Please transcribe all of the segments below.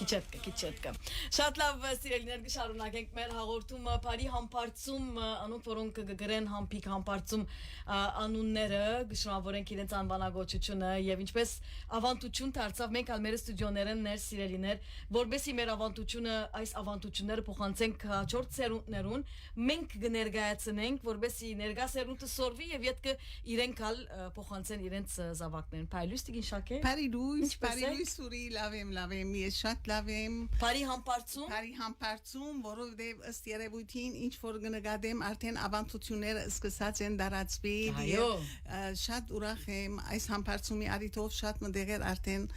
Քիչետկա շատ լավ սիրելիներ գշարունակենք մեր հաղորդումը բարի համբարձում անոնք որոնք կգրեն համբիկ համբարձում անունները գշնորհավորենք իրենց անվանագոչությունը եւ ինչպես ավանդություն դարձավ մենք ալ մեր ստուդիոներն ներ սիրելիներ որբեսի մեր ավանդությունը այս ավանդությունները փոխանցենք հաջորդ սերունդներուն մենք կներկայացնենք որբեսի ներկա սերունդը սորվի եւ յետքը իրենք ալ փոխանցեն իրենց զավակներն Փայլույս տիգին շակե Փայլույս ուրի լավեմ ես շատ լավ եմ Բարի համբարձում որովհետև ըստ երևույթին ինչ որ կնկատեմ արդեն ավանդությունները սկսած են դարածվել եւ շատ ուրախ եմ այս համբարձումի արիթով շատ մտեղեր արդեն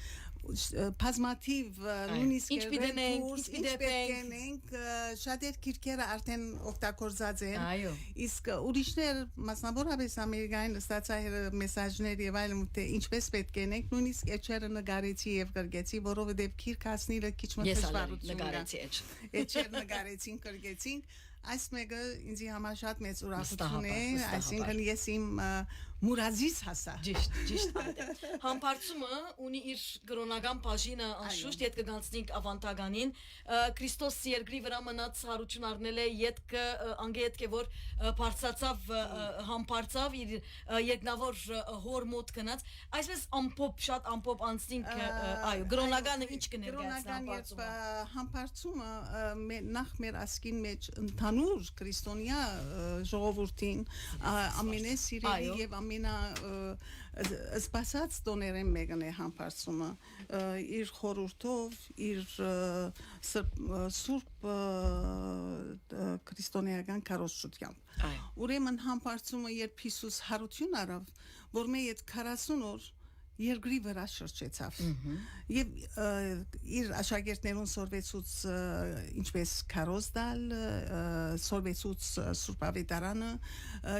բազմաթիվ նույնիսկ ինչպետենք շատեր քիրքերը արդեն օգտագործած են իսկ ուրիշներ մասնավորապես ամերիկային ստացա մեսաժներ եւ այլն թե ինչպես պետք է ենք նույնիսկ էջերը նկարեցի եւ գրգեցի որովհետեւ քիրքասնիլը քիչ մտածվարություն էջեր նկարեցին գրգեցին այս մեկը ինձ համար շատ մեծ ուրախություն է այսինքն ես իմ մուրազից հասա ճիշտ համբարձումը ունի իր կրոնական բաժինը անշուշտ յետ կգանցնենք ավանդականին Քրիստոս երկրի վրա մնաց հարություն առնել է յետքը անգետ որ բարձացավ համբարձավ իր երկնավոր հոր մոտ գնաց այսպես շատ ամփոփ անցնենք այո կրոնականը ինչ կներկայացնի համբարձումը նախ մեր ասկին մեջ նուր քրիստոնյա ժողովրդին ամենասիրելի եւ ամենա սպասած տոներեն մեկն է համբարձումը իր խորհրդով իր սուրբ քրիստոնեական քարոզչությամբ ուրեմն համբարձումը երբ Հիսուս հարություն արավ որ մեր այդ 40 օր երկրի վրա շրջեցավ եւ իր աշակերտներուն սորվեցուց ինչպես քարոզ դալ սորվեցուց Սուրբ Ավետարանը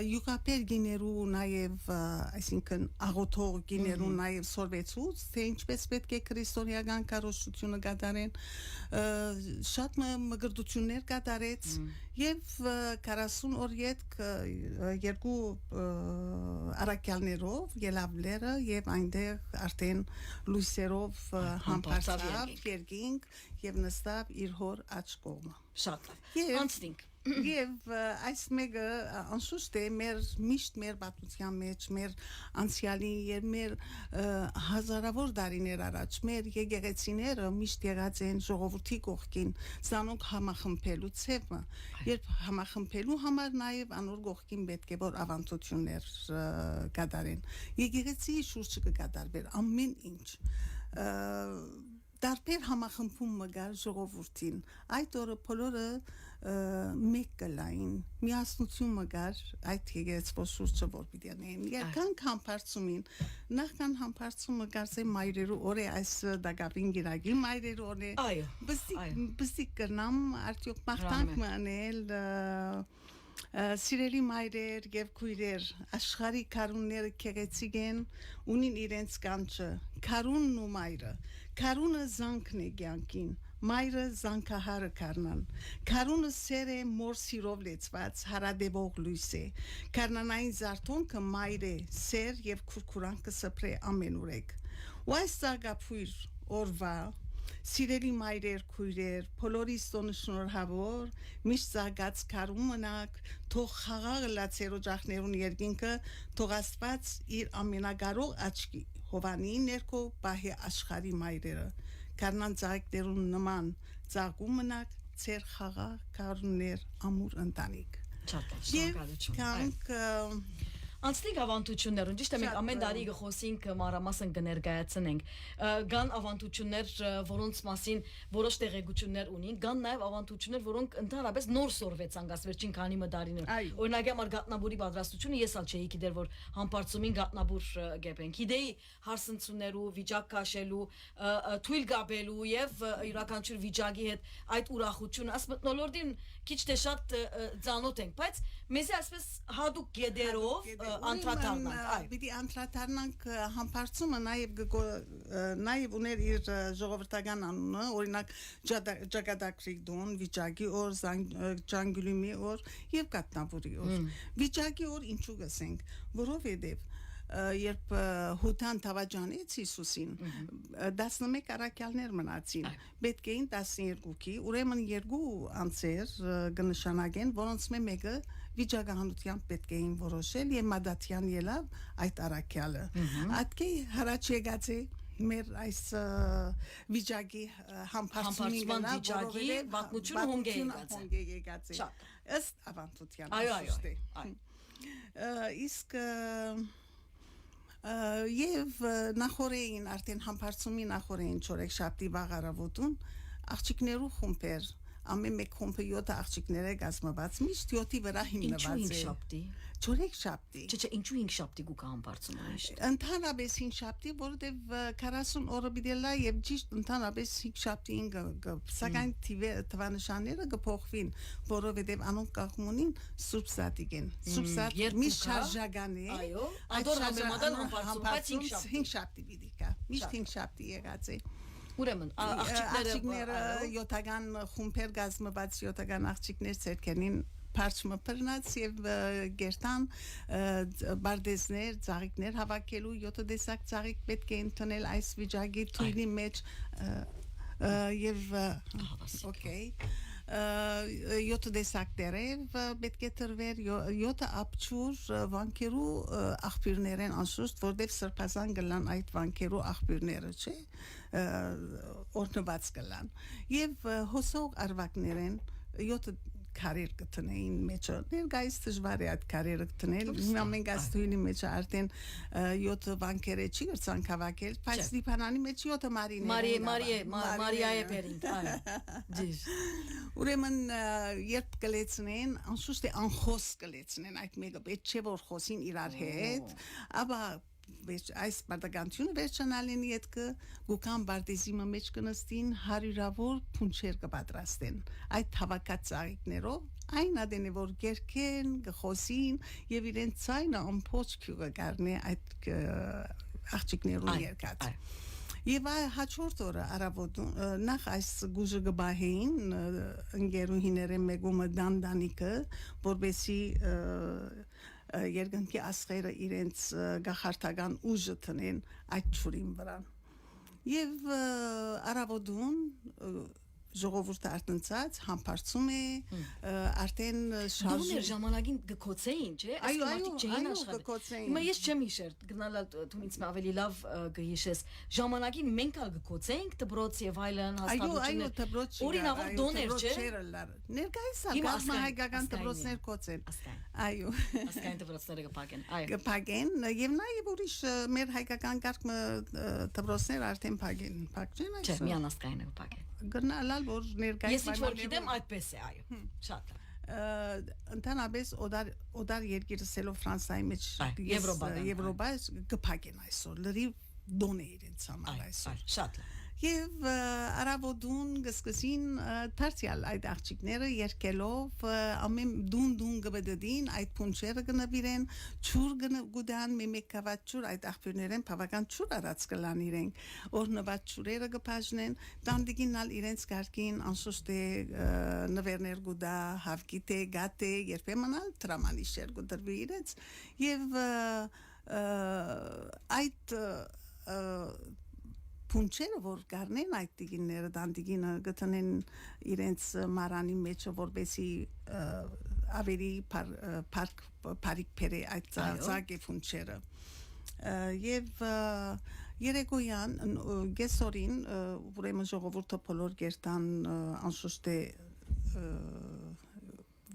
յուղապեր գիներու նաեւ այսինքն աղոթող գիներու նաեւ սորվեցուց թե ինչպես պետք է քրիստոնեական քարոզությունը կատարեն շատ մգրդություններ կատարեց եւ 40 օր յետք երկու արաքյալներով ելավլերը եւ այնտեղ արդեն լույսերով համբարձավ երկինք եւ նստավ իր հոր աջ կողմը շատ լավ անցնենք եւ այս մեկը անշուշտ է միշտ մեր պատմության մեջ մեր անցյալի եւ մեր հազարավոր տարիներ առաջ մեր եկեղեցիները միշտ եղած են ժողովրդի կողքին ցանոք համախմբելու ցևը երբ համախմբելու համար նաեւ անոր կողքին պետք է որ ավանդություններ կատարեն եկեղեցի շուրջը կկատարվեր ամեն ինչ Դարբեր համախմբում մգար ժողովրդին այդ օրը բոլորը մեկ կլային միասնություն մգար այդ եկեղեցու շուրջը որ պիտի անեն երքան համբարձումին նախքան համբարձումը կարծեմ մայրերու օր է այս դակապին գիրագի մայրերու օր է բստիկ կնամ արդյոք մաղթանք մանել Սիրելի մայրեր եւ քույրեր աշխարհի քարունները քեղեցիկ են ունին իրենց կանչը քարունն ու մայրը քարունը զանքն է կյանքին մայրը զանքահարը քարնան քարունը սեր է մոր սիրով լեցված հարադեվող լույս է քարնանային զարթոնքը մայր է սեր եւ քուրքուրանքը սփրե ամենուրեք ու այս ցագապույր օրվա Սիրելի մայրեր քույրեր բոլորիս տոնը շնորհավոր միշտ զարգաց քարում մնաք թող խաղաղ լացեր օջախներուն երկինքը թող Աստված իր ամենակարող աչքի հովանի ներքո բահի աշխարհի մայրերը քարնան ծաղիկներուն նման ծաղկում մնաք ծեր խաղաղ քարուններ ամուր ընտանիք շատ շնորհակալություն Անցնիկ ավանդություններուն, ճիշտ է մենք ամեն տարի գխոսենք մանրամասն կներկայացնենք, կան ավանդություններ, որոնց մասին որոշ տեղեկություններ ունին, կան նաև ավանդություններ, որոնք ընդհանրապես նոր սորվեցան գաս վերջին քանի մտարիներ։ Օրինակ համար գատնաբուրի պատրաստությունը ես ալ չէի գիտեր, որ համբարձումին գատնաբուր գեբեն։ Գիտեի հարսնցուներու, վիճակ քաշելու, թույլ գաբելու եւ յուրաքանչյուր վիճակի հետ այդ ուրախությունը աս մտնոլորտին քիչ թե շատ ծանոթ ենք, բայց մեզ այսպես հadoop գեդերով անդրադառնանք, Պիտի անդրադառնանք համբարձումը նաև ուներ իր ժողովրդական անունը, օրինակ Ջագադակրի դոն, վիճակի օր, Ջանգուլիմի օր եւ Կատնապուրի օր։ Վիճակի օր ինչու գսենք, որովհետեւ երբ հութան թավաջանեց Հիսուսին 11 առաքյալներ մնացին պետք էին 12-ի ուրեմն երկու անձեր կնշանակեն որոնց մեկը վիճակահանության պետք էին որոշել եւ մադաթյան ելավ այդ առաքյալը ատկե հրաչ եկած է մեր այս վիճակի համբարձումին վիճակի պատմությունը հոնգե եկած է ըստ ավանդության իսկ Եվ նախորեին արդեն համբարձումի նախորեին չորեքշաբթի վաղարավոտուն աղջիկներու խումբեր ամեն մեկ խումբը 7 աղջիկներ է կազմված միշտ 7-ի վրա հիմնված է չորեքշաբթի Չէ, ինչու 5 շաբթի գուկա համբարձումը Ընդհանրապես 5 շաբթի, որովհետև 40 օրը բիդելա եւ ճիշտ ընդհանրապես 5 շաբթին սակայն թվանշանները կփոխվին, որովհետև անոնք կողմունին Սուրբ Սատիկ են։ Սուրբ Սատիկ միշտ շարժական է։ Այո, ադոր համեմատան համբարձում 5 շաբթի պիտի կա։ Միշտ 5 շաբթի եղած է։ Ուրեմն աղջիկները 7-ական խումբեր կազմված 7-ական աղջիկներ ցերկենին Parchma բռնած եւ գերտան բարդեզներ, ծաղիկներ հավաքելու 7 տեսակ ծաղիկ պետք է ընդունել այս վիճակի թույլի մեջ եւ օքեյ 7 տեսակ դերև պետք է տրվեր 7 ապչուր վանքերու աղբյուրներ են անշուշտ որտեղ սրբազան գլան այդ վանքերու աղբյուրները չէ օրնված գլան եւ հոսող արվակներ են 7 քարեր կտնեին մեջը ներկայիս դժվար է այդ քարերը կտնել հիմա մենք այս թույլի մեջ արդեն 7 բանկերը չի գրցանք հավաքել բայց դիփանանի մեջ 7 Մարիայի բերինք այո ուրեմն երբ կլեցնեն անշուշտ է անխոս կլեցնեն այդ մեկը պետք չէ որ խոսին իրար հետ ապա այս բardagantune վերջանալին յետքը գուկան բարտեզիմը մեջ կնստին հարյուրավոր փունչեր կպատրաստեն այդ հավաքած ծաղիկներով այն ադենե որ գերքեն գխոսին եւ իրեն ցայնը ամփոփ կգարնի այդ աղջիկներու երկած Եվ հաջորդ օրը արաբոդուն նախ այս գուժը գբահեին ընկերուհիները մեգումը դանդանիկը որբեսի երկնքի աստղերը իրենց գախարտական ուժը տնեն այդ ճուրին վրա եւ արաբոդուն ժողովուրդը արտնցած համբարձում է արդեն շարժում ժամանակին գկոցեին չէ այո չէին աշխատել հիմա ես չեմ հիշեր գնալ դու ինձ ավելի լավ կհիշես ժամանակին մենք ալ գկոցեինք դբրոց եւ այլն հաստատություններ օրինավոր դոներ չէ ներկայիս հայկական դբրոցներ կոցեն այո ասկայն դբրոցները կփակեն այո կփակեն եւ նաեւ ուրիշ մեր հայկական կարգը դբրոցներ արդեն փակեն փակեն չէ միան ասկայինը կփակեն Գնալալ որ ներկայիս Ես ինչ-որ գիտեմ այդպես է այո շատ ընդհանրապես օդար երկիրը սելով Ֆրանսիայի մեջ Եվրոպա կփակեն այսօր լրիվ դոն է իրենց համար այսօր շատ Եվ արաբոդուն գսկսին դարձյալ այդ աղջիկները երկելով ամեն դուն գբդդին այդ փունչերը գնաբիրեն ճուր գուդան մեմեկավատ ճուր այդ աղբյուրներեն բավական ճուր արած կլան իրենք օրնված ճուրերը գբաժնեն դանդիգինալ իրենց կարգին անշուշտ է նվերներ գուդա հավկիտե գատե երբեմն տրամանիշեր գդրվի իրենց եւ այդ Փունչերը որ գարնեն այդ տիգինները դանդիգինը գտնեն իրենց մարանի մեջ որբեսի ավելի парик փերի այդ ծաղկի փունչերը եւ երեկոյան գեսորին ուրեմն ժողովուրդը բոլոր գերտան անշուշտ է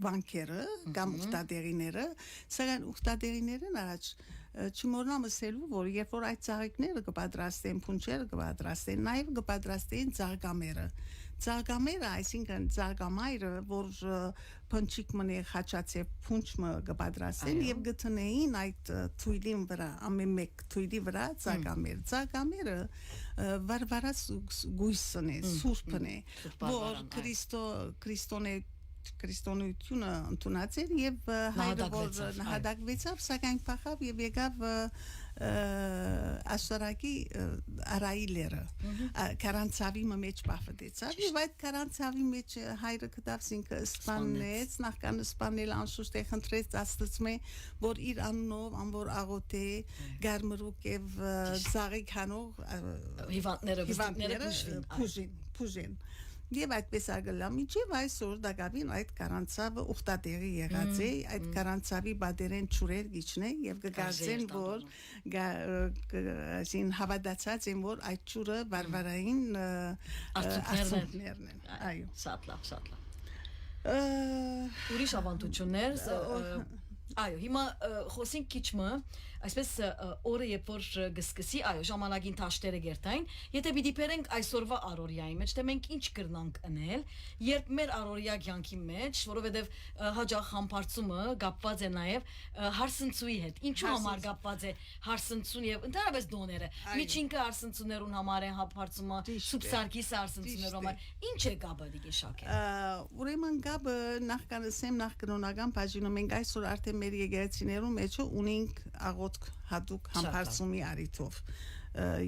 վանքերը կամ ուխտադեղիները, սակայն ուխտադեղիներն առաջ չմոռնամ ասելու, որ երբ որ այդ ծաղիկները կպատրաստեն, փունջերը կպատրաստեն, նաև կպատրաստեն ծաղկամերը։ Ծաղկամերը, այսինքն ծաղկամայրը, որ փնչիկ մնե խաչացե փունջը կպատրաստեն եւ գտնեին այդ թույլին վրա, ամեն մեկ թույլի վրա ծաղկամեր։ Ծաղկամերը վարվարած գույսն է, սուրբն է, որ քրիստոնեությունը ընդունած էր եւ հայրը որ նահատակվեցավ, սակայն փախավ եւ եկավ աշխարհակի արայլերը քարանցավի մեջ բախվեցավ եւ այդ քարանցավի մեջ հայրը կդավ ինքը սպանեց նախքան սպանել անշուշտ է խնդրեց աստծմե որ իր անունով անոր աղոթե գարմրուկ եւ ծաղիկանող հիվանդները փուժին Եվ այդպես արգելա միջև այսօր դակավին այդ կարանցավը ուխտատեղի եղած է, այդ կարանցավի բادرեն ճուրեր գիչնե եւ կգարձեն որ այսին հավատացած են որ այդ ճուրը բարբարային արցունքներն են։ Այո, շատ լավ։ Ուրիշ ավանդություններ Այո, հիմա խոսենք քիչմը, այսպես օրը երբ որ գսկսի, այո, ժամանակին տաշտերը գերտային, եթե պիտի բերենք այսօրվա առօրյայի մեջ, թե մենք ինչ կրնանք անել, երբ մեր առօրյա կյանքի մեջ, որովհետև հաջող համբարձումը կապված է նաև հարսնցուի հետ։ Ինչու համար կապված է հարսնցուն եւ ընդհանրապես դոները։ Միջինքը հարսնցուներուն համար է համբարձումը, սուբսարկիս հարսնցուներուն համար։ Ինչ է կապը դիգե շակե։ Ուրեմն կապը նախքանսեմ նախկնոնական բաժինը մենք այսօր արդեն մեր եկեղեցիներում մեջ ունենք աղոթք հատուկ համբարձումի արիթով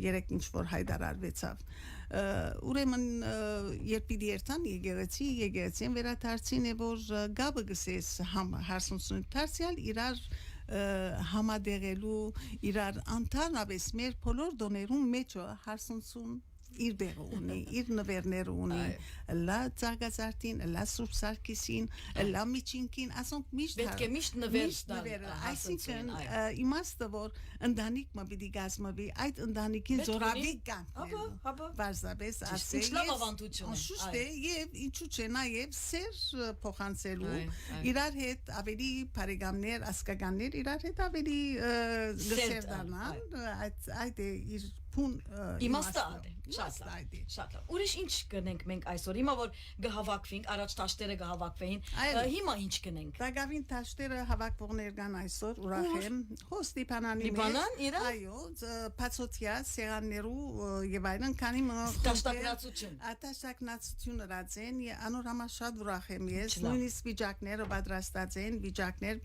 երեք ինչ որ հայտարարվեցավ ուրեմն երբ պիտի երթան եկեղեցին վերադարձին է որ գաբը գսես հարսնություն դարձյալ իրար համադեղելու իրար անթարնապես մեր բոլոր դոներում մեջ հարսնություն իր բեղը ունի, իր նվերները ունի, լա ծաղկազարտին, լա սուրբ սարկիսին, լա միջինքին, ասոնք միշտ պետք է միշտ նվեր այսինքն իմաստը որ ընտանիք մը պիտի գազմվի, այդ ընտանիքին զորավի կանքնելու, բարձրապես ասել, անշուշտ է եւ ինչու՞ չէ նաեւ սեր փոխանցելու, իրար հետ ավելի բարեկամներ, ասկականներ, իրար հետ ավելի գսեր դառնան, այդ է իր Իմաստը շատ լավ Ուրիշ ինչ կնենք մենք այսօր Հիմա որ գհավաքվենք Առաջ տաշտերը գհավաքվեին Հիմա ինչ կնենք Դակավին տաշտերը հավաքվողներ կան այսօր Ուրախ եմ Հոստիպանանի մեջ Այո Պացոտյա սեղաններու Եվ այլն Քանի Տաշտակնացություն ըրած են Անոր համար շատ ուրախ եմ ես Նույնիսկ վիճակները պատրաստած են Վիճակներ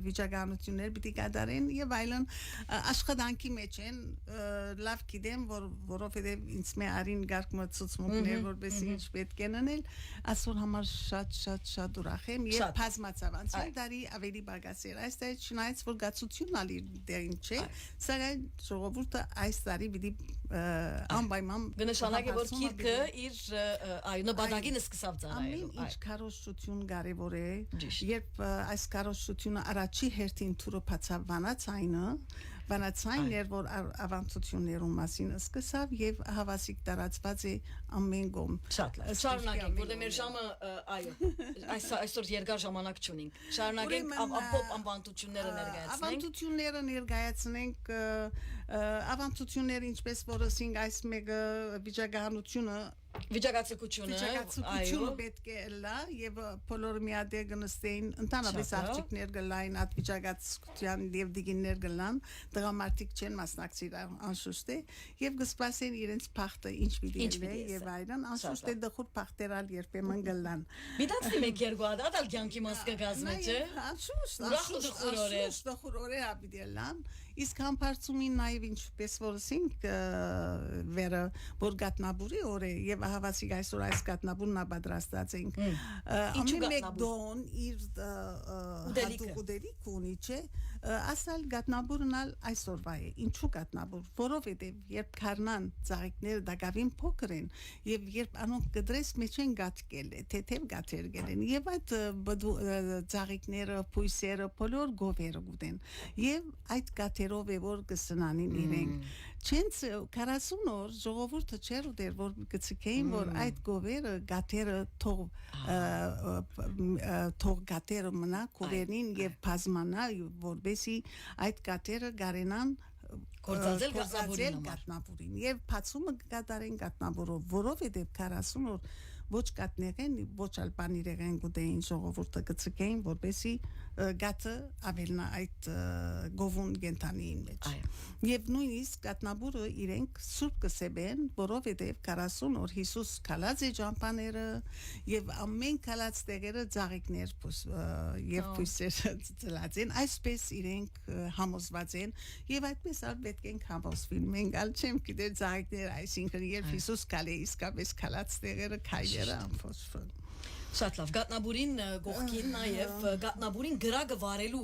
Վիճականություններ պիտի կատարեն Եվ այլն Աշխատանքի մեջ լավ գիտեմ որովհետև ինձ մե արին գարկմը ցուցմունքներ որպեսզի ինչ պետք է անել այսօր համար շատ ուրախ եմ եւ բազմացավ անցյալ տարի ավելի բագասեր այս տարի չնայած որ գացությունն ալի դերին չէ սակայն ժողովուրդը այս տարի պիտի անպայման գնշանակե որ քիրքը իր այո նպատակին սկսավ ծառայել ամեն ինչ քարոշություն կարևոր է երբ այս քարոշությունը առաջի հերթին թուրը բացավ Վանացային էր, որ ավանդություններում մասին սկսավ եւ հավասիկ տարածված է ամեն կողմ։ Շատ լավ։ Շարունակենք, որտեղ մեր ժամը, այո, այսօր երկար ժամանակ չունենք։ Շարունակենք ապոպ ավանդությունները ներկայացնենք։ Ավանդությունները ներկայացնենք, ավանդությունները ինչպես որ ասենք այս մեկը վիճակահանությունը Վիճակացությունը պետք է լա եւ բոլորը միադեղ գնստեին ընդհանրապես աղջիկներ գլային այդ վիճակացության եւ դիգիններ գլան դրամատիկ չեն մասնակցի անշուշտ է եւ գսպասեն իրենց փախտը ինչ պիտի լինի եւ այլն անշուշտ է դխուր փախտերալ երբեմն գլան Միտացնի մեկ երկու հատ ալ կյանքի մասկա գազմը չէ անշուշտ դխուր օրեր ապիտի լան իսկ համբարձումին նաեւ ինչպես որ ասենք վերը որ գատնաբուրի օրը եւ հավասիկ այսօր այս գատնաբուրն պատրաստած ենք ամեն մեկ դոն իր ուդելիք ունի չէ ասալ գատնաբուրն այսօրվա է ինչու գատնաբուր որովհետեւ երբ քարնան ծաղիկները դակավին փոքր են եւ երբ անոնք կդրես մեջ են գատկել թեթև գաթեր գելեն եւ այդ ծաղիկները փույսերը բոլոր գովերը գուտեն եւ այդ գաթեր գատերով է որ կսնանին իրենք չենց 40 օր ժողովուրդը չեր ուտեր որ գցկեին որ այդ գովերը գատերը թող գատերը մնա կովերին եւ բազմանա որբեսի այդ գատերը գարենան կորցածել գատնաբուրին եւ բացումը կկատարեն գատնաբուրով որովհետեւ 40 օր ոչ կատնեղեն ոչ ալբաներեն գուտեին ժողովուրդը գցկեին որբեսի գատը ավելնա այդ գովուն գենտանիին մեջ եւ նույնիսկ գատնաբուրը իրենք սուրբ կսեբեն որովհետեւ 40 օր Հիսուս կալած է ճամփաները եւ ամեն կալած տեղերը ծաղիկներ եւ փույսեր ծլացեն այսպես իրենք համոզված են եւ այդպես ալ պետք են համոզվին մենք ալ չեմ գիտեր ծաղիկներ այսինքն երբ Հիսուս կալե իսկապես կալած տեղերը քայլերը ամփոփվում Շատ լավ, գատնաբուրին գողքին նաև գատնաբուրին գրագը վարելու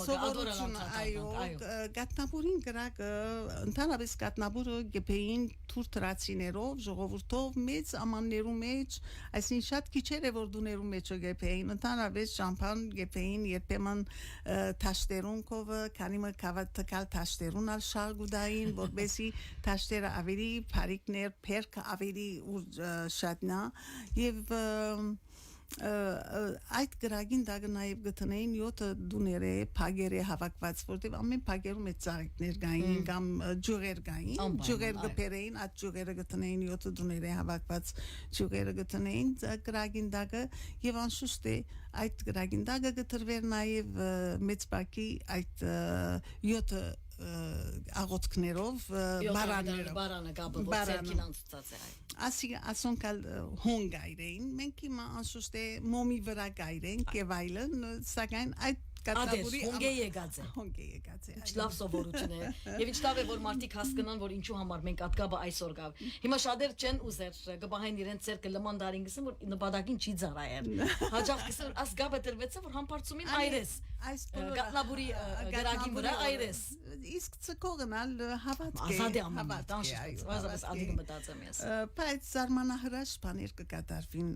սովորությունը գատնաբուրին գրագը ընդհանրապես գատնաբուրը գեփեին թուրտրացիներով ժողովուրդով մեծ ամաններու մեջ այսինքն շատ քիչեր է որ դուներու մեջ գեփեին ընդհանրապես շամփան գեփեին երբեմն թաշտերուն կովը քանիմը կավատկալ թաշտերուն ալ շարգուդային որբեսի թաշտերը ավելի բարիկներ փերք ավելի շատնա եւ այդ գրագին դագը նաև գտնեին 7 դուները փագերը հավաքված որտեղ ամեն փագերում է ծաղիկներ գային կամ ջուղեր գային ջուղեր գբերեին այդ ջուղերը գտնեին 7 դուները հավաքված ջուղերը գտնեին գրագին դագը եւ անշուշտ է այդ գրագին դագը գտրվեր նաև մեծ բակի այդ 7 աղոթքներով բարանը գաբը ծերքին անցած է ասի ասոնքալ հոնգայրեն մենք հիմա անշուշտ է մոմի վրա գայրենք եւ այլն սակայն այդ կատաբուրի հոնգե եկած է ինչ լավ սովորություն է եւ ինչ լավ է որ մարդիկ հասկանան որ ինչու համար մենք ատկաբը այսօր գավ հիմա շատեր չեն ուզեր գբահեն իրենց ցերկը լման դարին գսեն որ նպատակին չի ծարայեր հաջող գսեն աս գաբը դրվեցը որ համբարձումին այրես այս գատնաբուրի գրագի վրա այրես իսկ ցկողնալ հավատք է ազատ է ամենտ անշուշտ ադիգը մտածեմ ես բայց զարմանահրաշ բաներ կկատարվին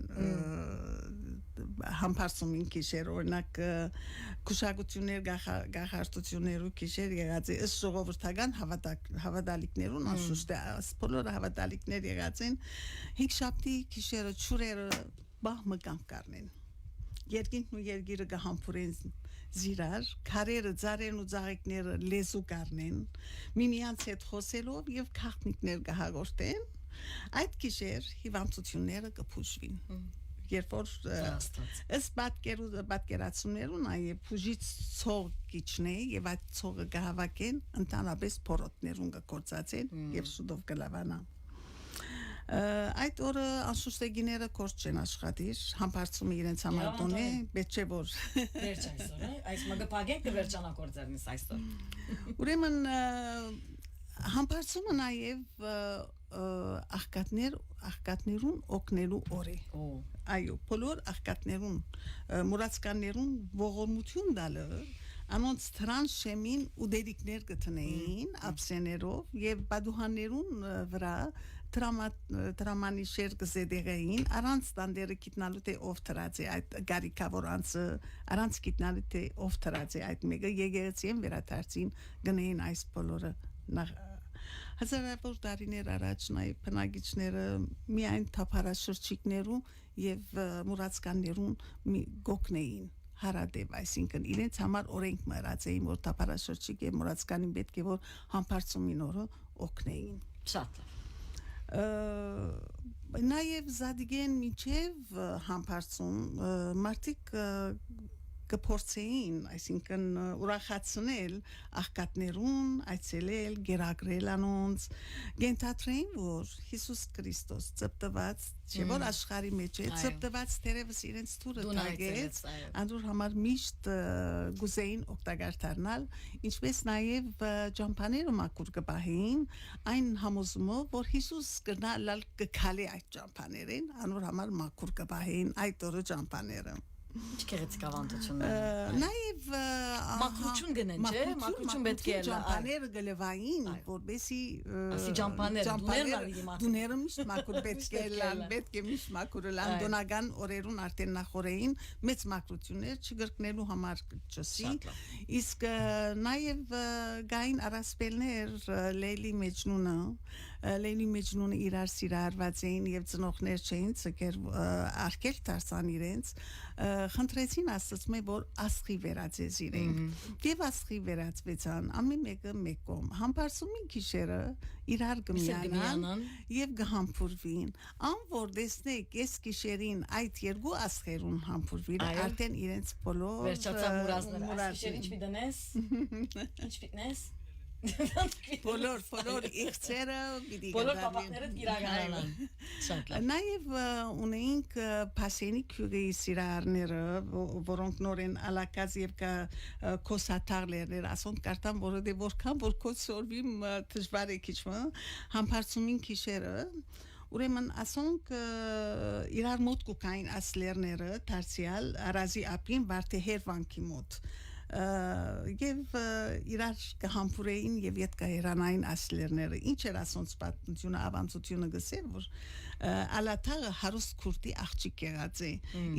համբարձումին քիշեր օրինակ քուշագություններ գախարտություններու քիշեր եղած է ըստ ժողովրդական հավատալիքներուն անշուշտ է բոլորը հավատալիքներ եղած են հինգշաբթի քիշերը ճուրերը բահմը կամ կառնեն երկինքն ու երգիրը գահամբուրեն զիրար քարերը ծարեն ու ծաղիկները լեզու կառնեն միմյանց հետ խոսելով եւ քաղաքնիկներ գահաղորդեն այդ քիշեր հիվանդությունները կփուժվին երբ որ ըստ պատկերացումներու նաև փուժից ցող կիչնե եւ այդ ցողը գահավակեն ընդհանրապես փորոտներուն կկործածեն եւ շուտով կլավանա այդ օրը անշուշտեգիները կորց չեն աշխատիր համբարձումը իրենց համար տոնե պետք չէ որ վերջ այսօր այս մագապագեն կվերջանակորձերնից այսօր ուրեմն համբարձումը նաև աղքատներուն օգնելու օր է այո բոլոր աղքատներուն մուրացկաններուն ողորմություն տալը անոնց թրան շեմին ու դերիկներ գտնեին աբսեներով եւ բադուհաներուն վրա տրամանի շեր գզեդեղային առանց տանդերը գիտնալու թե ով թրած է այդ գարիկավորանցը առանց գիտնալու թե ով թրած է այդ մեկը եկեղեցին վերադարձին գնային այս բոլորը հազարավոր տարիներ առաջ նաև բնակիչները միայն թափարաշրջիկներու եւ մուրացկաններուն գոկնեին հարադեպ այսինքն իրենց համար օրենք մեռած էին որ թափարաշրջիկ եւ մուրացկանին պետք է որ համբարձումին օրը օգնեին շատ նաև զադիգեն միջև համբարձում մարդիկ կփորձեին, այսինքն ուրախացնել աղքատներուն, այցելել, գերագրել անոնց, գենթադրեին, որ Հիսուս Քրիստոս ծպտված, չէ որ աշխարհի մեջ է, ծպտված թերևս իրենց թուրը թագեց, անոր համար միշտ գուզեին օգտակար դառնալ, ինչպես նաև ճամփաները մաքուր կպահեին, այն համոզումով, որ Հիսուս կգնալ կքալի այդ ճամփաներին, անոր համար մաքուր կպահեին այդ օրը ճամփաները Ինչ գեղեցիկ ավանդություն է։ Նաև Մաքրություն գնեն, չէ՞, մաքրություն պետք է լա։ ճամփաները գլվային, որբեսի Ասի ճամփաներ, դուները միշտ մաքուր պետք է լան, պետք է միշտ մաքուր լան, դոնական օրերուն արդեն նախորեին մեծ մաքրություններ չգրկնելու համար չսի, իսկ նաև գային առասպելներ Լեյլի Մեջնունը իրար սիրահարված էին եւ ծնողներ չէին ցկեր արկել դարձան իրենց խնդրեցին Աստծո որ ասխի վերածես իրենք եւ ասխի վերածվեցան ամեն մեկը մեկ կողմ համբարձումի գիշերը իրար գմյանան եւ գհամբուրվին ան որ տեսնեք այս գիշերին այդ երկու ասխերուն համբուրվին արդեն իրենց բոլոր վերջացան մուրազները գիշեր ինչ պիտենես ինչ պիտենես բոլոր իղծերը պիտի բոլոր պապակները իրականանան նաև ունեինք փասենի քյուրի սիրահարները որոնք նորեն ալակած եւ կոսաթարներ ասոնք կարտան որովհետեւ որքան որ կոսորվի դժվար է քիչը համբարձումին քիշերը ուրեմն ասոնք իրար մոտ կուկային ասլերները դարձյալ արազի ապին վարդեհեր վանքի մոտ եւ իրար կհամբուրեին եւ իդ կհերանային ասլերները ինչ էր ասոնց պատմությունը ավանդությունը գսե որ ալաթաղը հարուստ քուրտի աղջիկ եղած է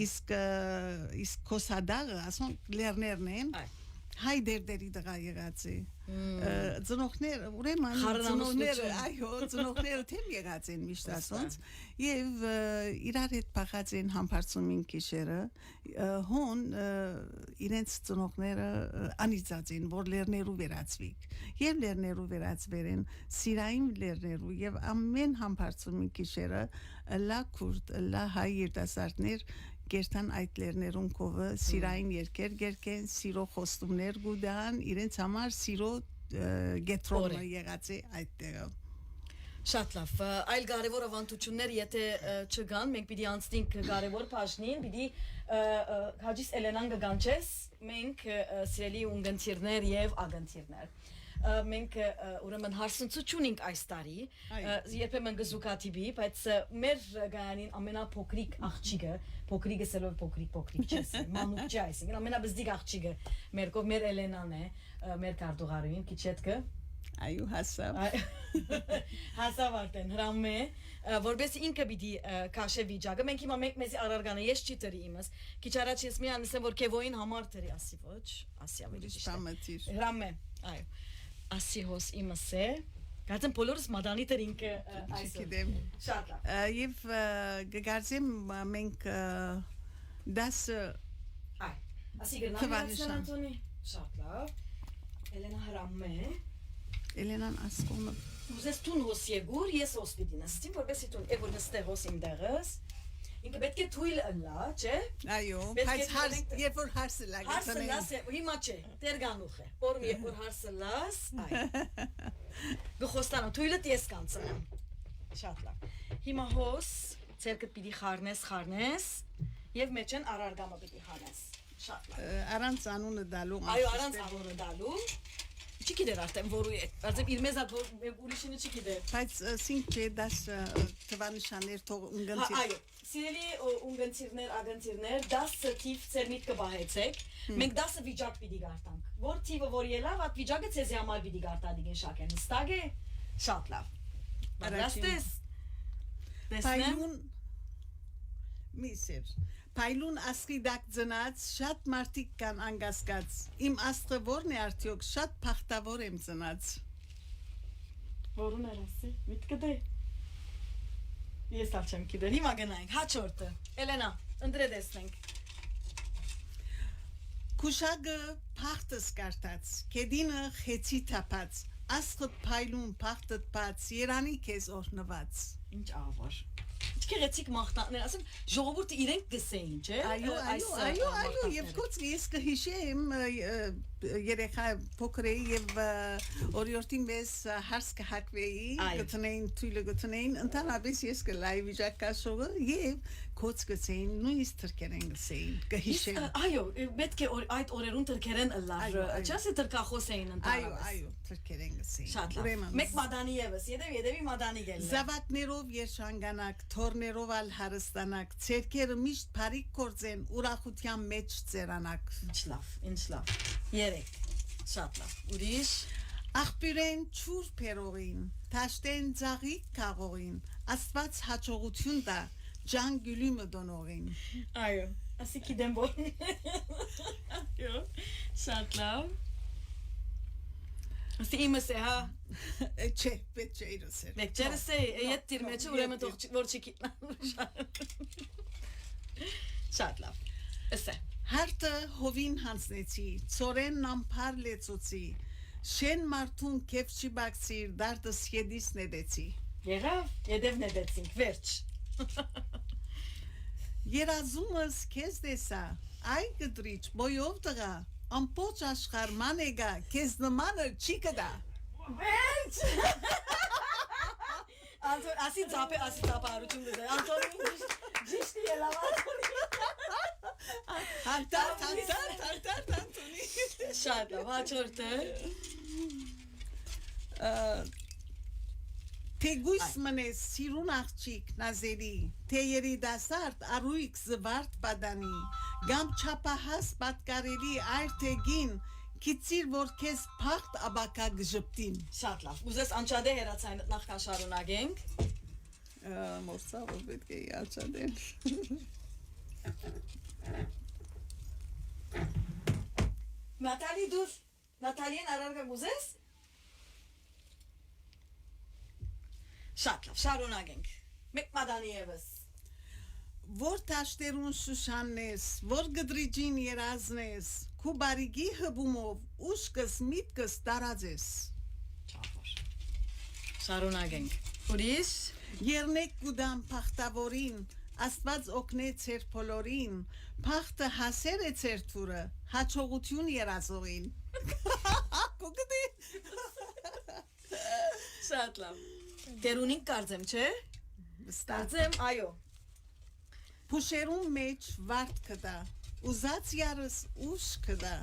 իսկ կոսադաղը ասոնք լերներն են հայ դերդերի դղա եղած է ծնողներ ուրեմն ծնողները թեմ եղած են միշտ ասոնց եւ իրար հետ փախած են համբարձումին գիշերը հոն իրենց ծնողները անիծած են որ լերներու վերածվիկ եւ լերներու վերածվերեն սիրային լերներու եւ ամեն համբարձումին գիշերը լա քուրդ լա հայ երիտասարդներ Գերտան այդ լերներուն կովը սիրային երկեր գերկեն սիրո խոստումներ գուդան իրենց համար սիրո գետրոնը եղած է այդտեղը Շատ լավ այլ կարևոր ավանդություններ եթե չգան մենք պիտի անցնենք կարևոր բաժնին պիտի Հաջիս Էլենան գանչես մենք սիրելի ունգընտիրներ եւ ագընտիրներ մենք ուրեմն հարսնցություն ենք այս տարի երբեմն գզուկատիվի բայց մեր գայանին ամենափոքրիկ աղջիկը փոքրիկը սելով փոքրիկ չես մանուկ չայս ամենաբզդիկ աղջիկը մեր կով մեր Էլենան է մեր կարդուղարին քիչետկը այո հասավ արդեն հրամե որպես ինքը պիտի քաշե վիճակը մենք հիմա մենք մեզի առարգանը ես չի տրի իմս քիչ առաջ ես մի անսեմ որ քևոին համար տրի ասի ոչ ասի ավելի ճիշտ հրամե այո ասի հոս իմս է Գարցեմ բոլորս մադանի տրինք այսօր շատ լավ եւ գգարձեմ մենք դաս այ ասի գնա Անտոնի շատ լավ Էլենա հրամե Էլենան ասկոմը ուզես տուն հոս եկուր ես հոս պիտի նստեմ որպես տուն որ նստե հոս իմ դեղս ինքը պետք է թույլ ըլլա չէ այո բայց երբ որ հարսը լա հարսը հիմա չէ տերգանուխ է որ հարսը լաս այ գխոստանա թույլը ես կանցնեմ շատ լավ հիմա հոս ցերկը պիտի խառնես եւ մեջն առարգամը պիտի հանես շատ լավ առանց անունը դալու այո առանց անունը դալու Չի գիտեր արդեն որու է, բայց իր մեզ ուրիշինը չի գիտեր Բայց սինք չէ դաս թվանշաներ թող ունգընցիր Այո, սիրելի ունգընցիրներ, ագընցիրներ, 10 թիվ ծեր միտքը բահեցեք Մենք 10 վիճակ պիտի գարտանք Որ թիվը որ ելավ, այդ վիճակը ծեզի համար պիտի գարտադիգեն շակեն Հստակ է, շատ լավ Պատրաստես Պայլուն Միսեր Պայլուն ասկի դակ ծնած շատ մարդիկ կան անգասկած Իմ աստղը որն է արդյոք շատ փախտավոր եմ ծնած Որուն էր ասի, միտքը դե Ես ալ չեմ գիտեր, հիմա գնայինք, հաչորդը Էլենա, ընդրե դեսնենք Կուշագը փախտս կարտած, կեդինը խեցի թապած Աստղը պայլուն փախտըտ պած, երանի կեզ օրնված Ինչ ավոր Գեղեցիկ մաղթանքներ, ասեմ ժողովուրդը իրենք գսեին, չէ։ Այո, եւ կոց ես կհիշեմ երեխա փոքրեի եւ օրիորդին մեզ հարս կհակվեի, գտնեին թույլը գտնեին, ընդհանրապես ես կլայ վիճակ կաշողը եւ կոց գցեին, նույնիսկ թրքերեն գցեին, կհիշեն։ Այո, պետք է այդ օրերուն թրքերեն ըլլար, չասի թրքախոս էին ընտանավես։ Այո, թրքերեն գցեին։ Շատ լավ, մեկ մադանի եվս, եդևի մադանի գելն է։ Զավակներով երջանկանակ, թորներով ալ հարստանակ, ցերկերը միշտ բարիք կործեն, ուրախության մեջ ծերանակ։ Ինչ լավ, 3, շատ լավ, ուրիշ։ Աղբյուրեն չուր պերողին, թաշտեն ձաղիկ կաղողին, աստված հաճողություն դա, ջան գյուլիմը դոնողին։ Այո, ասի կիդեմ որ։ Այո, շատ լավ։ Ասի իմս է, հա։ Չէ, պետք չէ իրս է։ Պետք չերս է, ետ տիր մեջը ուրեմն թող որ չկիտնա։ Շատ լավ։ Էսե։ Հարտը հովին հանցնեցի, ծորեն ամփար լեցոցի, շեն մարդուն կեվ չի բակցիր, դարտս յեդիս նեդեցի։ Եղավ, եդև նեդեցինք, վերջ։ Երազումս քեզ դեսա, այ գդրիչ, բոյով տղա, ամպոչ աշխար մանեգա, քեզ նմանը չի կդա։ Վերջ։ Անտոն, ասի ծապը հարություն դե, Անտոնի ճիշտ ելավ Անտոնի։ Հանտար, Անտոնի։ Շատ լավ, հաջորդը։ Թե գույս մնես սիրուն աղջիկ նազերի, թե երիտասարդ առույգ զվարդ բադանի, գամ չապահաս պատկարելի այր թեգին, կիցիր որ քեզ փախտ աբակա գժպտին։ Շատ լավ, ուզես անչադե հերացային նախքան շարունակենք։ Մորսա որ պետք է անչադեն։ Նատալի դուր, Նատալիեն արարգը ուզես։ Շատ լավ, շարունակենք։ Մեկ մադանի եվս։ Որ տաշտերուն շուշանես, որ գդրիջին երազնես, քու բարիգի հբումով ուշկս միտքս տարածես։ Չափոր։ Շարունակենք։ Ուրիշ։ Երնեք կուդամ փախտավորին, Աստված օգնե ցեր բոլորին, փախտը հասեր է ցեր թուրը, հաջողություն երազողին։ Կոկդի։ Շատ լավ։ Տերունին կարծեմ, չէ։ Կարծեմ, այո։ Փուշերուն մեջ վարդ կդա, ուզած յարս ուշ կդա,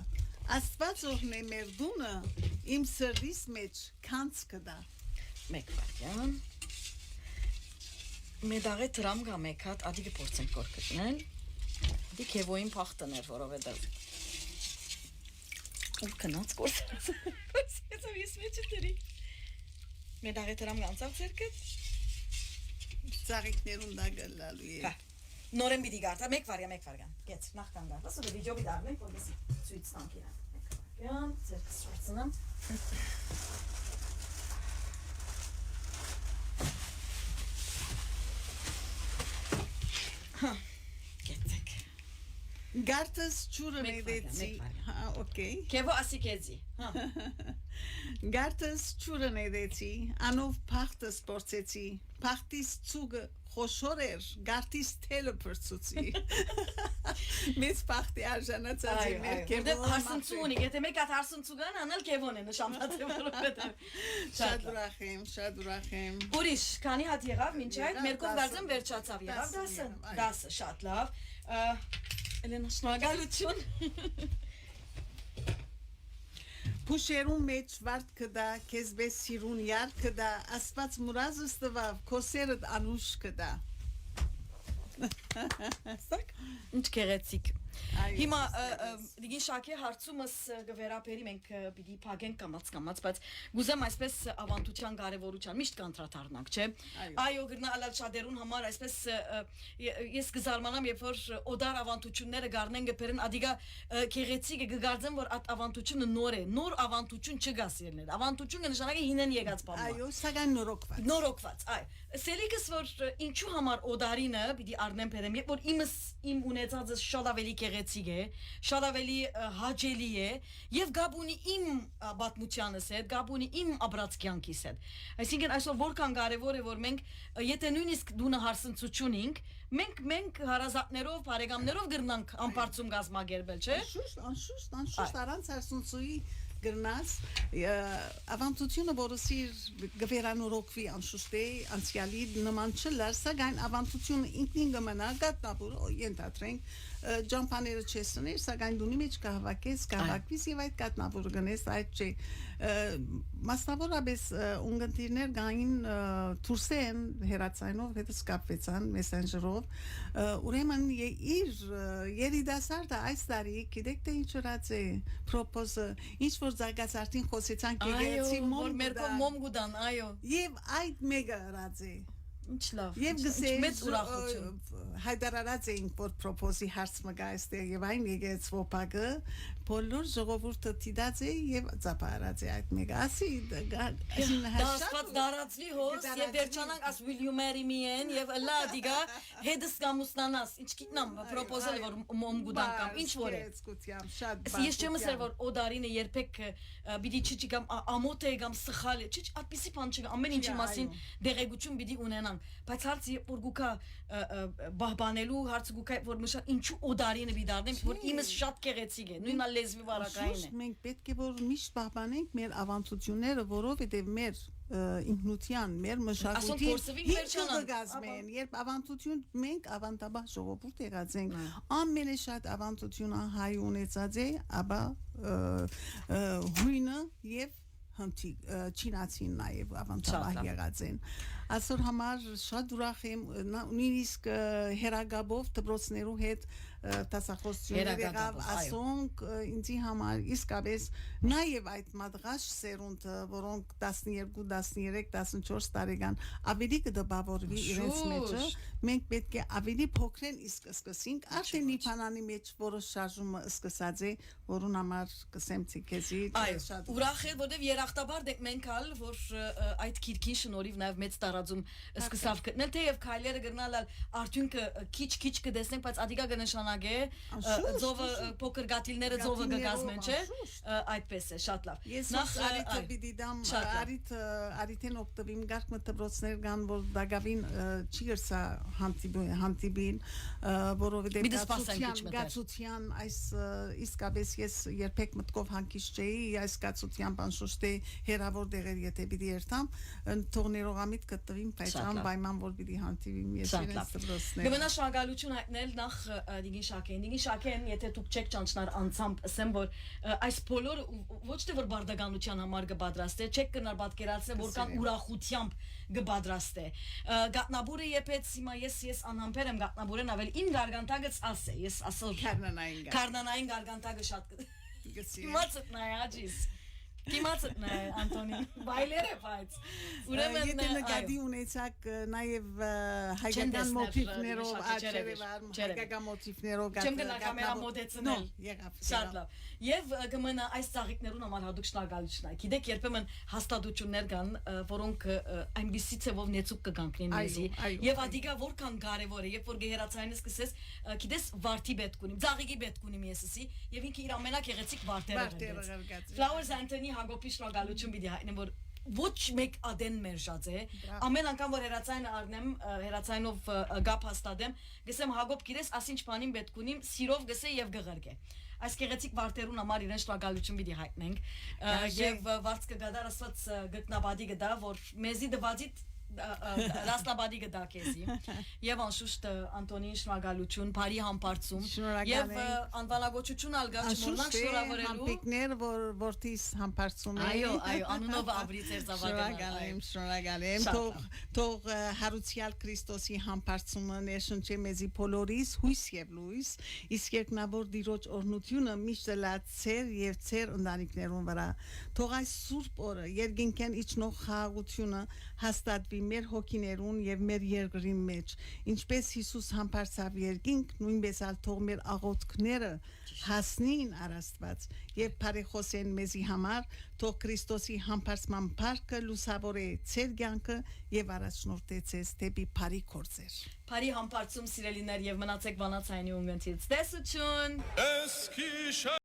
Աստված օգնե մեր դունը, իմ սրտիս մեջ քանց կդա։ Մեկ վարյան։ Մեդաղե տրամ գա մեկ հատ, ադի կփորձենք կոր գտնել։ Դի քևոյին փախտներ, որովհետև ու կնած կորցած։ Կորցած ես մեջը դրի։ Մեդաղե տրամ գանցավ ցերկետ։ Ծաղիկներուն դա գլալու է։ Հա։ Նորեն պիտի գարտա, մեկ վարյան։ Գեց, նախքան գարտա, սա վիդեո դառնենք, որովհետև ցույց տանք իրան։ Մեկ վարյան, ցերկս շարցնեմ։ Հա, գեցեք։ Գարտս ճուրը նեդեցի։ Հա, օքեյ։ Քևո ասի կեզի։ Հա։ Գարտս ճուրը նեդեցի, անով փախտը սպորցեցի, փախտիս ցուգը խոշոր էր, գարտիս թելը փրծուցի։ Մեծ փախտի արժանացած է մեր քևո։ Հարսնցու ունի, եթե մեկ հատ հարսնցու կան, անել քևոն է նշանակած որովհետև։ Շատ ուրախ եմ։ Ուրիշ, քանի հատ եղավ, մինչ այդ մերկով գարձեմ վերջացավ եղավ 10, շատ լավ։ Էլենա շնորհակալություն։ Փուշերուն մեջ վարդ կդա, քեզբես սիրուն յար կդա, Աստված մուրազս տվավ, քոսերդ անուշ կդա։ Ինչ գեղեցիկ։ Հիմա դիգին շակե հարցումս գվերապերի մենք պիտի փակենք կամած, բայց գուզեմ այսպես ավանդության կարևորության միշտ կանտրադառնանք, չէ։ Այո, գրնալալ շատերուն համար այսպես ես կզարմանամ, երբ որ օդար ավանդությունները գառնեն գբերեն, ադիգա գեղեցիկ է կգարձեմ, որ այդ ավանդությունը նոր է, նոր ավանդություն չգա սիրներ։ Ավանդությունը նշանակի հինեն եկած բան։ Այո, սակայն նորոգված, այ։ Սելիկս որ ինչու համար օդարինը պիտի առնեմ բերեմ, երբ որ իմ ունեցածը շատ ավելի գեղեցիկ է, շատ ավելի հաճելի է եւ գաբունի իմ բացմությանս հետ, գաբունի իմ ապրած կյանքիս հետ։ Այսինքն այսօր որքան կարեւոր է որ մենք եթե նույնիսկ դունը հարսնցություն ենք, մենք հարազատներով, բարեկամներով գրնանք անբարձում գազմագերբել, չէ։ Անշուշտ, առանց հարսնցուի գրնաս ավանդությունը որսիր գվերանորոգվի անշուշտ է անցյալի նման չլար սակայն ավանդությունը ինքնին կմնա գատնաբուր ենթադրենք ջամփաները չեսներ սակայն դունի մեջ կհավաքես եւ այդ գատնաբուրը գնես այդ չէ մասնավորապես ունգընտիրներ գային թուրսեն հերացայնով հետս կապվեցան մեսենջերով ուրեմն իր երիտասարդը այս տարի գիտեք թե ինչ ուրած է պրոպոզը ինչ որ զարգացածին խոսեցան կեգեցի մոմ գուդան այո եւ այդ մեկը ուրած է Ինչ լավ Եվ մեծ ուրախություն հայտարարած էինք որ պրոպոզի հարց մգա այստեղ եւ այն եկեց ոպակը բոլոր ժողովուրդը դիտած է եւ ծափարած է այդ մեկը ասի դասված դարածվի հոս եւ վերջանանք աս will you marry me եւ լա դիգա հետս կամուսնանաս ինչ գիտնամ պրոպոզել որ մոմ գուդան կամ ինչ որ է ես չեմ ասել որ օդարինը երբեք պիտի չի կամ ամոթ է կամ սխալ է չի այդպեսի բան չի ամեն ինչի մասին դեղեցություն պիտի ունենան բայց հարցը որ գուկա բահբանելու հարցը գուկա որ մշա ինչու օդարինը բիդարնեմ որ իմս շատ գեղեցիկ է նույնա լեզվի վարակային է մենք պետք է որ միշտ բահբանենք մեր ավանդությունները որովհետեւ մեր ինքնության մեր մշակույթի գազմեն երբ ավանդություն մենք ավանդաբար ժողովուրդ եղած ենք ամենաշատ ավանդությունը հայ ունեցած է ապա հույնը եւ հնդի չինացին նաև ավանդաբար եղած են այսօր համար շատ ուրախ եմ նույնիսկ հերագաբով դպրոցներու հետ տասախոսություններ եղավ ասոնք ինձի համար իսկապես նաև այդ մադղաշ սերունդը որոնք 12, 13, 14 տարեկան ավելի կդպավորվի իրենց մեջը մենք պետք է ավելի փոքրեն իսկ սկսենք արդեն նիփանանի մեջ որոշ շարժումը սկսած է որուն համար կսեմ ցիկեզի շատ ուրախ է որտեվ երախտաբար դեք մենք ալ որ այդ քիրքին շնորհիվ նաև մեծ տարածում սկսավ գտնել թեև քայլերը գնալ արդյունքը քիչ կդեսնենք բայց ադիգա կնշանակե ձովը փոքր գաթիլները ձովը կգազմեն չէ այդպես է շատ լավ ես արիթը պիտի դամ արիթեն օկտոբին գարկ մտածներ կան որ դագավին չի գրսա հանդիպին որովհետև գացության այս իսկապես ես երբեք մտքով հանգիստ չէի այս գացության բանշուշտե հերավոր դեղեր եթե պիտի երթամ թողներողամիտ կտվին բայց անպայման որ պիտի հանդիպիմ ես իրենց դրոսներ գմնա շնորհակալություն հայտնել նախ Դիգին Շաքեն եթե դուք չեք ճանչնար անցամբ ասեմ որ այս բոլորը ոչ թե որ բարդականության համար կպատրաստե չեք կնար պատկերացնել որքան ուրախությամբ կպատրաստե գատնաբուրը եփեց հիմա ես անհամբեր եմ գատնաբուրեն ավել ին գարգանտագից ասե ես ասել քարնանային գարգանտագը շատ գցի նայ աջիս Կիմացդ նայ Անտոնի բայլերը բայց ուրեմն եթե նկատի ունեցակ նաև հայկական մոտիվներով հայկական մոտիվներով չեմ գնա կամերա մոտեցնել շատ լավ եւ կմնա այս ծաղիկներուն համար հadoop շնորհակալություն այ գիտեք երբեմն հաստատություններ կան որոնք այնպիսի ցևով նեցուկ կգանքնեն մեզի եւ ադիգա որքան կարեւոր է երբ որ գերացայինը սկսես գիտես վարդի պետք ունի ծաղիկի պետք ունի ես եւ ինքը իր ամենագեղեցիկ վարդերը Flowers Anthony Հագոպի շնորհակալություն պիտի հայտնեմ որ ոչ մեկ ադեն մերժած է ամեն անգամ որ հերացայինը առնեմ հերացայինով գապ հաստատեմ գսեմ Հագոպ գիտես ասինչ բանին պետք ունիմ սիրով գսե եւ գղրկե այս գեղեցիկ վարդերուն համար իրեն շնորհակալություն պիտի հայտնենք եւ վարձքը գդար ասած գտնաբադի գդա որ մեզի դվածի Լասնաբադի գդակեզի եւ անշուշտ Անտոնին շնորհակալություն բարի համբարձում եւ անվանագոչություն ալգա չմոռնանք շնորհավորելու համբիկներ որտիս համբարձում է այո անունով աբրից էր զավակը շնորհակալեմ թող հարուցյալ Քրիստոսի համբարձումը ներշնչի մեզի բոլորիս հույս եւ լույս իսկ երկնավոր Տիրոջ օրհնությունը միշտ լացեր եւ ծեր ընտանիքներուն վրա թող այս սուրբ օրը երկինքեն իջնող խաղաղությունը հաստատվի մեր հոգիներուն եւ մեր երկրի մեջ ինչպես Հիսուս համբարձավ երկինք նույնպես ալ թող մեր աղոթքները հասնին առաստված եւ բարեխոսեն մեզի համար թող Քրիստոսի համբարձման փառքը լուսավորե ծեր կյանքը եւ առաջնորդե ցես դեպի բարի գործեր բարի համբարձում սիրելիներ եւ մնացեք բանացայինի ունգընթից տեսություն